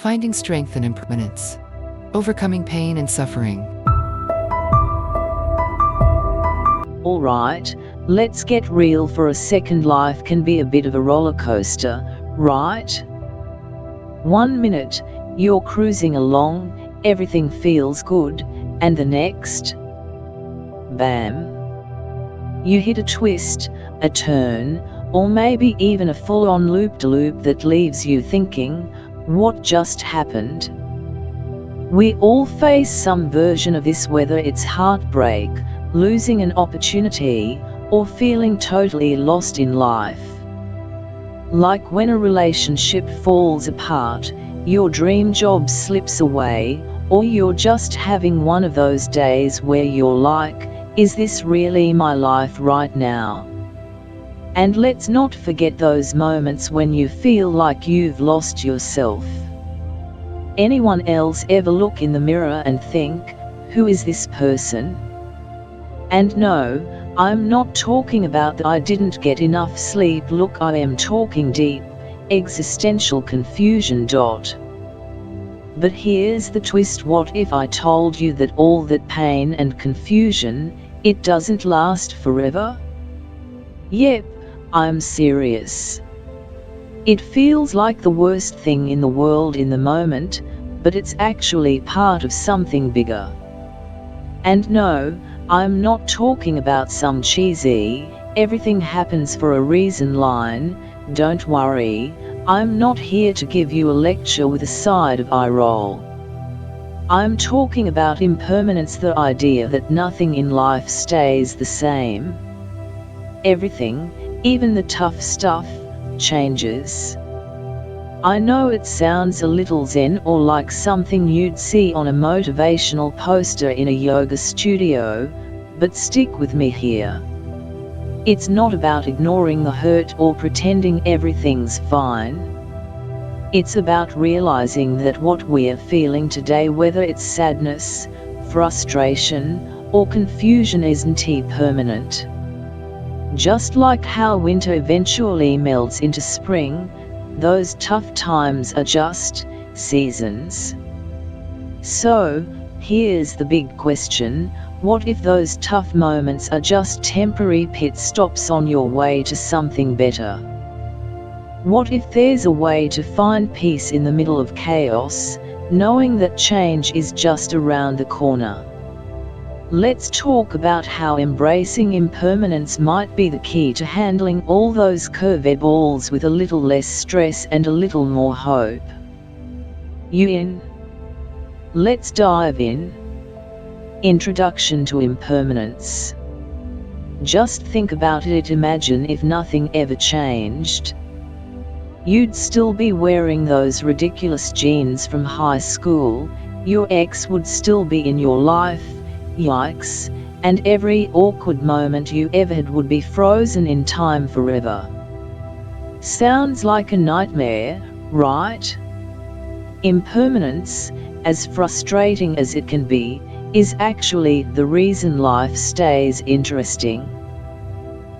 finding strength in impermanence, overcoming pain and suffering. Alright, let's get real for a second. Life can be a bit of a roller coaster, right? 1 minute, you're cruising along, everything feels good, and the next, bam! You hit a twist, a turn, or maybe even a full-on loop-de-loop that leaves you thinking, what just happened? We all face some version of this, whether it's heartbreak, losing an opportunity, or feeling totally lost in life. Like when a relationship falls apart, your dream job slips away, or you're just having one of those days where you're like, is this really my life right now? And let's not forget those moments when you feel like you've lost yourself. Anyone else ever look in the mirror and think, who is this person? And no, I'm not talking about the I didn't get enough sleep look. I am talking deep, existential confusion. But here's the twist: what if I told you that all that pain and confusion, it doesn't last forever? Yep, I'm serious. It feels like the worst thing in the world in the moment, but it's actually part of something bigger. And no, I'm not talking about some cheesy, everything happens for a reason line. Don't worry, I'm not here to give you a lecture with a side of eye roll. I'm talking about impermanence, the idea that nothing in life stays the same. Everything, even the tough stuff, changes. I know it sounds a little zen or like something you'd see on a motivational poster in a yoga studio, but stick with me here. It's not about ignoring the hurt or pretending everything's fine. It's about realizing that what we're feeling today, whether it's sadness, frustration, or confusion, isn't permanent. Just like how winter eventually melts into spring, those tough times are just seasons. So, here's the big question: what if those tough moments are just temporary pit stops on your way to something better? What if there's a way to find peace in the middle of chaos, knowing that change is just around the corner? Let's talk about how embracing impermanence might be the key to handling all those curveballs with a little less stress and a little more hope. You in? Let's dive in. Introduction to impermanence. Just think about it. Imagine if nothing ever changed. You'd still be wearing those ridiculous jeans from high school, your ex would still be in your life, yikes, and every awkward moment you ever had would be frozen in time forever. Sounds like a nightmare, right? Impermanence, as frustrating as it can be, is actually the reason life stays interesting.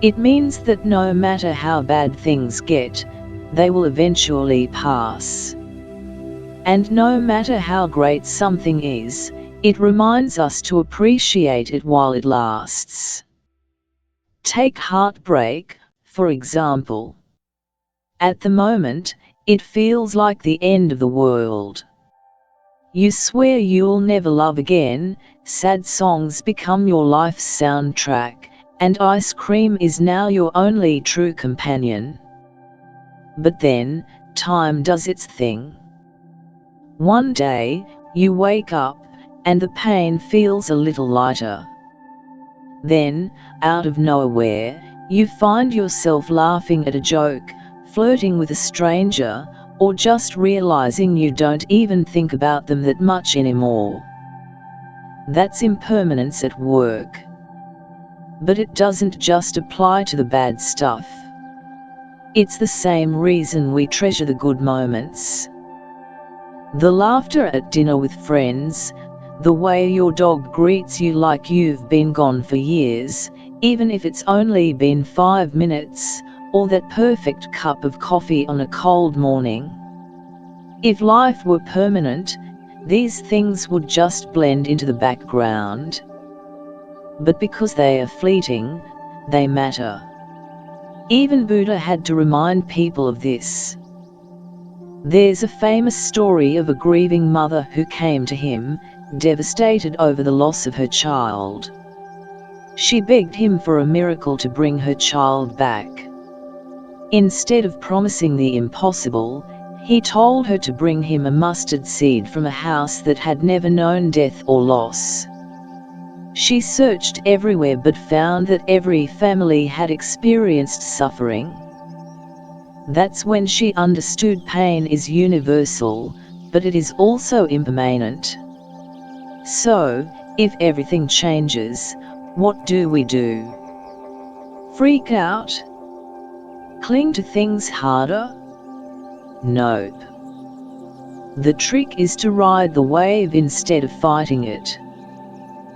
It means that no matter how bad things get, they will eventually pass. And no matter how great something is, it reminds us to appreciate it while it lasts. Take heartbreak, for example. At the moment, it feels like the end of the world. You swear you'll never love again, sad songs become your life's soundtrack, and ice cream is now your only true companion. But then, time does its thing. One day, you wake up, and the pain feels a little lighter. Then, out of nowhere, you find yourself laughing at a joke, flirting with a stranger, or just realizing you don't even think about them that much anymore. That's impermanence at work. But it doesn't just apply to the bad stuff. It's the same reason we treasure the good moments. The laughter at dinner with friends, the way your dog greets you like you've been gone for years, even if it's only been 5 minutes, or that perfect cup of coffee on a cold morning. If life were permanent, these things would just blend into the background. But because they are fleeting, they matter. Even Buddha had to remind people of this. There's a famous story of a grieving mother who came to him, devastated over the loss of her child. She begged him for a miracle to bring her child back. Instead of promising the impossible, he told her to bring him a mustard seed from a house that had never known death or loss. She searched everywhere but found that every family had experienced suffering. That's when she understood pain is universal, but it is also impermanent. So, if everything changes, what do we do? Freak out? Cling to things harder? Nope. The trick is to ride the wave instead of fighting it.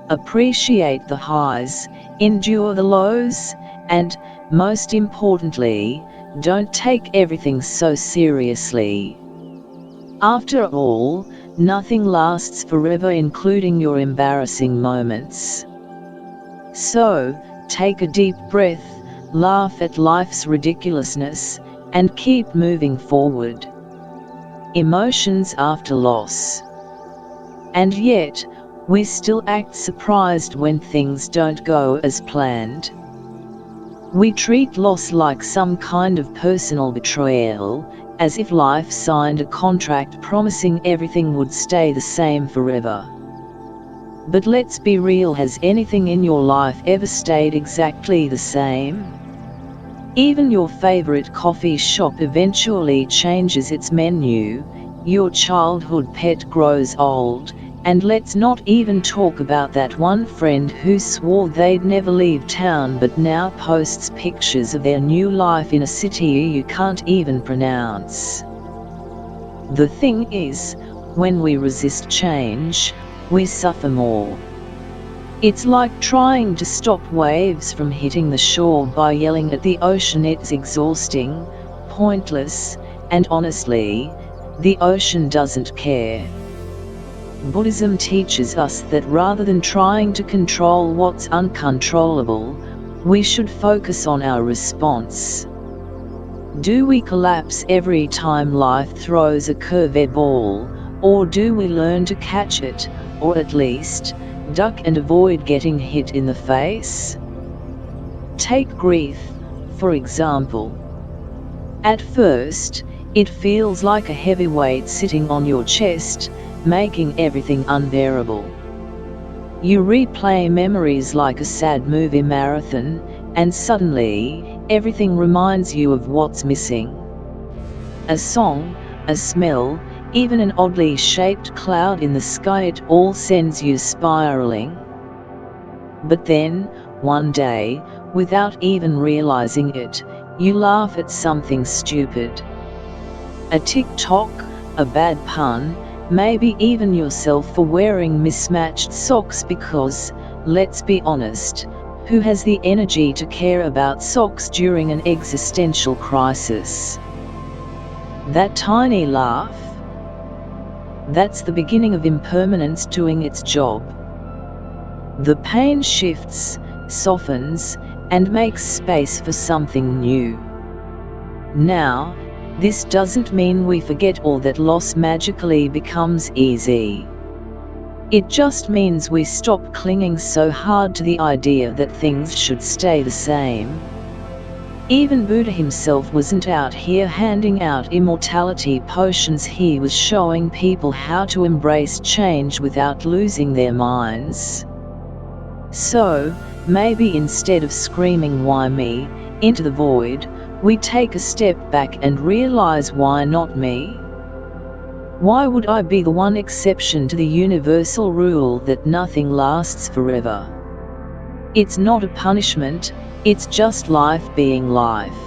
Appreciate the highs, endure the lows, and, most importantly, don't take everything so seriously. After all, nothing lasts forever, including your embarrassing moments. So, take a deep breath, laugh at life's ridiculousness, and keep moving forward. Emotions after loss. And yet, we still act surprised when things don't go as planned. We treat loss like some kind of personal betrayal, as if life signed a contract promising everything would stay the same forever. But let's be real, has anything in your life ever stayed exactly the same? Even your favorite coffee shop eventually changes its menu, your childhood pet grows old, and let's not even talk about that one friend who swore they'd never leave town but now posts pictures of their new life in a city you can't even pronounce. The thing is, when we resist change, we suffer more. It's like trying to stop waves from hitting the shore by yelling at the ocean. It's exhausting, pointless, and honestly, the ocean doesn't care. Buddhism teaches us that rather than trying to control what's uncontrollable, we should focus on our response. Do we collapse every time life throws a curveball, or do we learn to catch it, or at least, duck and avoid getting hit in the face? Take grief, for example. At first, it feels like a heavy weight sitting on your chest, making everything unbearable. You replay memories like a sad movie marathon, and suddenly, everything reminds you of what's missing. A song, a smell, even an oddly shaped cloud in the sky, it all sends you spiraling. But then, one day, without even realizing it, you laugh at something stupid. A TikTok, a bad pun, maybe even yourself for wearing mismatched socks because, let's be honest, who has the energy to care about socks during an existential crisis? That tiny laugh? That's the beginning of impermanence doing its job. The pain shifts, softens, and makes space for something new. Now, this doesn't mean we forget or that loss magically becomes easy. It just means we stop clinging so hard to the idea that things should stay the same. Even Buddha himself wasn't out here handing out immortality potions. He was showing people how to embrace change without losing their minds. So, maybe instead of screaming "why me" into the void, we take a step back and realize, why not me? Why would I be the one exception to the universal rule that nothing lasts forever? It's not a punishment, it's just life being life.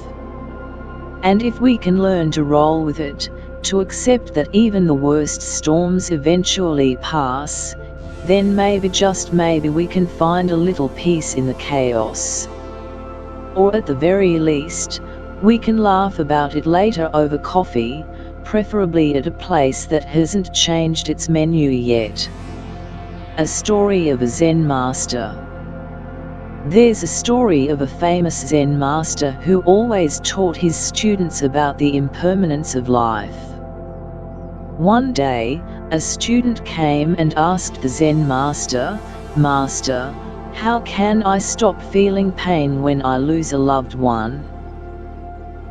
And if we can learn to roll with it, to accept that even the worst storms eventually pass, then maybe, just maybe, we can find a little peace in the chaos. Or at the very least, we can laugh about it later over coffee, preferably at a place that hasn't changed its menu yet. A story of a Zen master. There's a story of a famous Zen master who always taught his students about the impermanence of life. One day, a student came and asked the Zen master, "Master, how can I stop feeling pain when I lose a loved one?"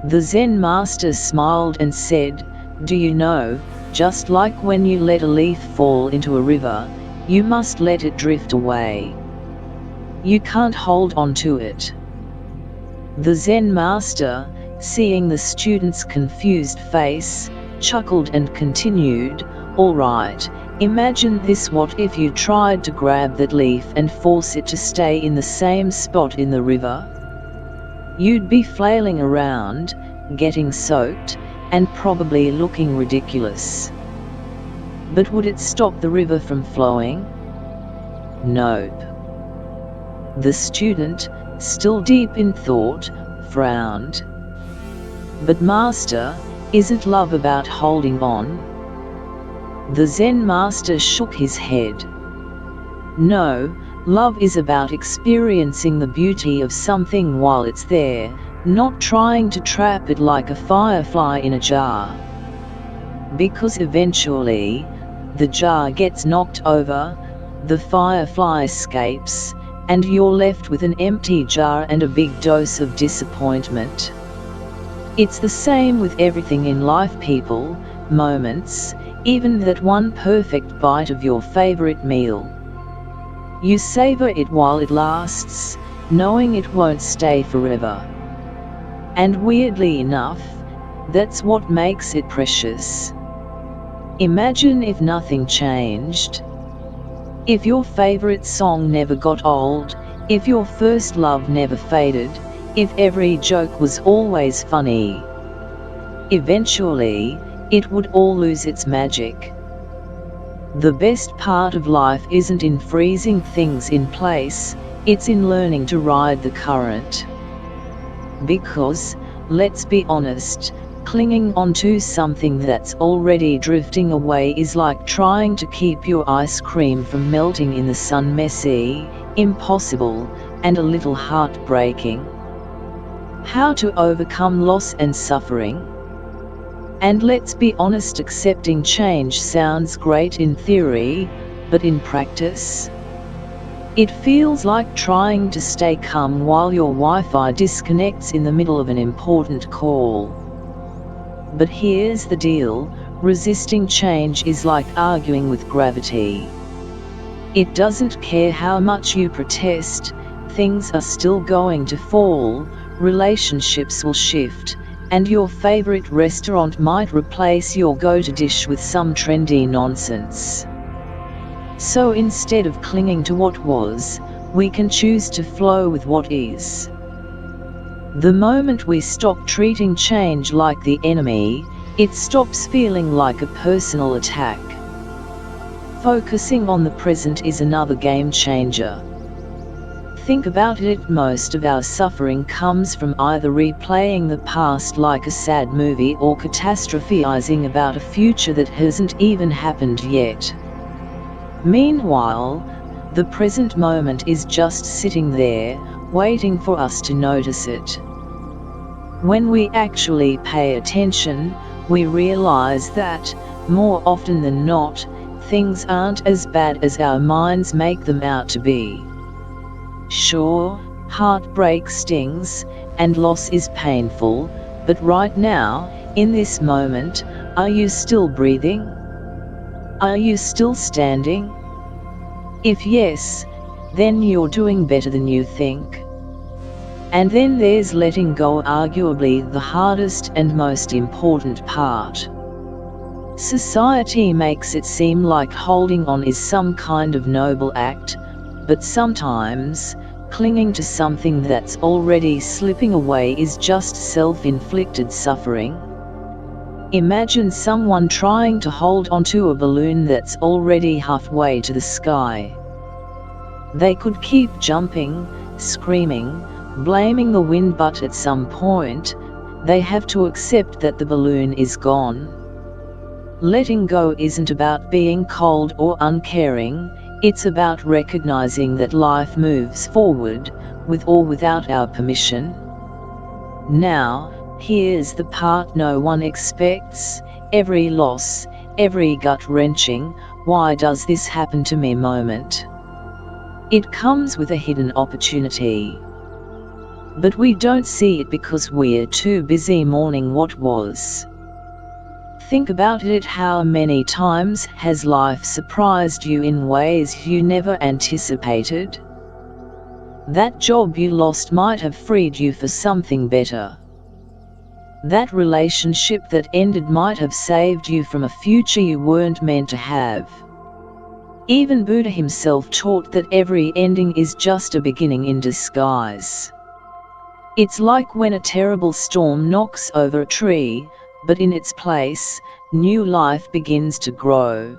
The Zen master smiled and said, "Do you know, just like when you let a leaf fall into a river, you must let it drift away. You can't hold on to it." The Zen master, seeing the student's confused face, chuckled and continued, "All right, imagine this: what if you tried to grab that leaf and force it to stay in the same spot in the river? You'd be flailing around, getting soaked, and probably looking ridiculous. But would it stop the river from flowing? Nope." The student, still deep in thought, frowned. "But Master, isn't love about holding on?" The Zen master shook his head. "No, love is about experiencing the beauty of something while it's there, not trying to trap it like a firefly in a jar. Because eventually, the jar gets knocked over, the firefly escapes, and you're left with an empty jar and a big dose of disappointment. It's the same with everything in life: people, moments, even that one perfect bite of your favorite meal. You savor it while it lasts, knowing it won't stay forever. And weirdly enough, that's what makes it precious. Imagine if nothing changed. If your favorite song never got old, if your first love never faded, if every joke was always funny. Eventually, it would all lose its magic. The best part of life isn't in freezing things in place, it's in learning to ride the current. Because, let's be honest, clinging onto something that's already drifting away is like trying to keep your ice cream from melting in the sun. Messy, impossible, and a little heartbreaking. How to overcome loss and suffering? And let's be honest, accepting change sounds great in theory, but in practice? It feels like trying to stay calm while your Wi-Fi disconnects in the middle of an important call. But here's the deal: resisting change is like arguing with gravity. It doesn't care how much you protest, things are still going to fall, relationships will shift, and your favorite restaurant might replace your go-to dish with some trendy nonsense. So instead of clinging to what was, we can choose to flow with what is. The moment we stop treating change like the enemy, it stops feeling like a personal attack. Focusing on the present is another game changer. Think about it: most of our suffering comes from either replaying the past like a sad movie or catastrophizing about a future that hasn't even happened yet. Meanwhile, the present moment is just sitting there, waiting for us to notice it. When we actually pay attention, we realize that, more often than not, things aren't as bad as our minds make them out to be. Sure, heartbreak stings, and loss is painful, but right now, in this moment, are you still breathing? Are you still standing? If yes, then you're doing better than you think. And then there's letting go, arguably the hardest and most important part. Society makes it seem like holding on is some kind of noble act, but sometimes, clinging to something that's already slipping away is just self-inflicted suffering. Imagine someone trying to hold onto a balloon that's already halfway to the sky. They could keep jumping, screaming, blaming the wind, but at some point, they have to accept that the balloon is gone. Letting go isn't about being cold or uncaring, it's about recognizing that life moves forward, with or without our permission. Now, here's the part no one expects: every loss, every gut-wrenching, "why does this happen to me" moment. It comes with a hidden opportunity. But we don't see it because we're too busy mourning what was. Think about it: how many times has life surprised you in ways you never anticipated? That job you lost might have freed you for something better. That relationship that ended might have saved you from a future you weren't meant to have. Even Buddha himself taught that every ending is just a beginning in disguise. It's like when a terrible storm knocks over a tree, but in its place, new life begins to grow.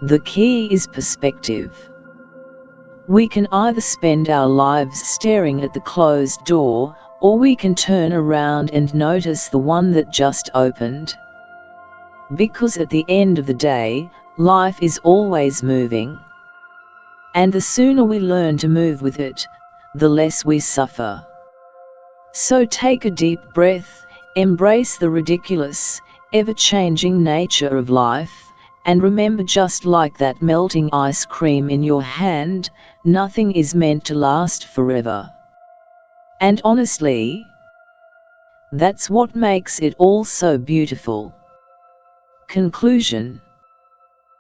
The key is perspective. We can either spend our lives staring at the closed door, or we can turn around and notice the one that just opened. Because at the end of the day, life is always moving. And the sooner we learn to move with it, the less we suffer. So take a deep breath, embrace the ridiculous, ever-changing nature of life, and remember, just like that melting ice cream in your hand, nothing is meant to last forever. And honestly, that's what makes it all so beautiful. Conclusion: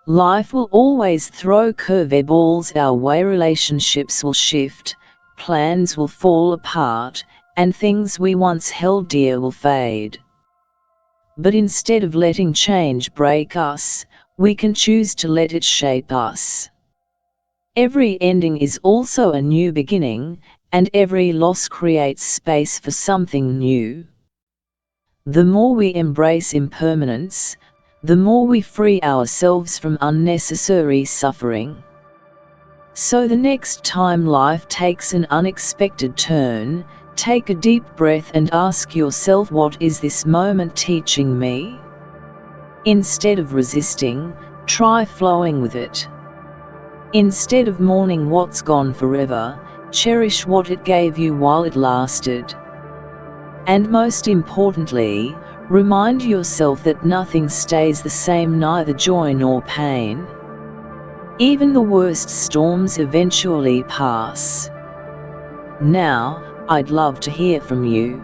life will always throw curveballs our way. Relationships will shift, plans will fall apart, and things we once held dear will fade. But instead of letting change break us, we can choose to let it shape us. Every ending is also a new beginning, and every loss creates space for something new. The more we embrace impermanence, the more we free ourselves from unnecessary suffering. So the next time life takes an unexpected turn, take a deep breath and ask yourself, what is this moment teaching me? Instead of resisting, try flowing with it. Instead of mourning what's gone forever, cherish what it gave you while it lasted. And most importantly, remind yourself that nothing stays the same, neither joy nor pain. Even the worst storms eventually pass. Now, I'd love to hear from you.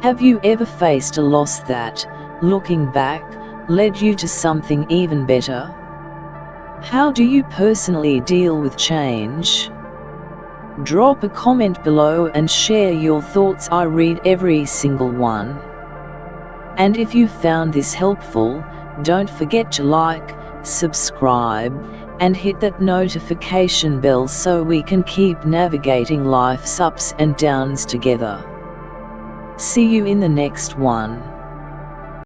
Have you ever faced a loss that, looking back, led you to something even better? How do you personally deal with change? Drop a comment below and share your thoughts. I read every single one. And if you found this helpful, don't forget to like, subscribe, and hit that notification bell so we can keep navigating life's ups and downs together. See you in the next one.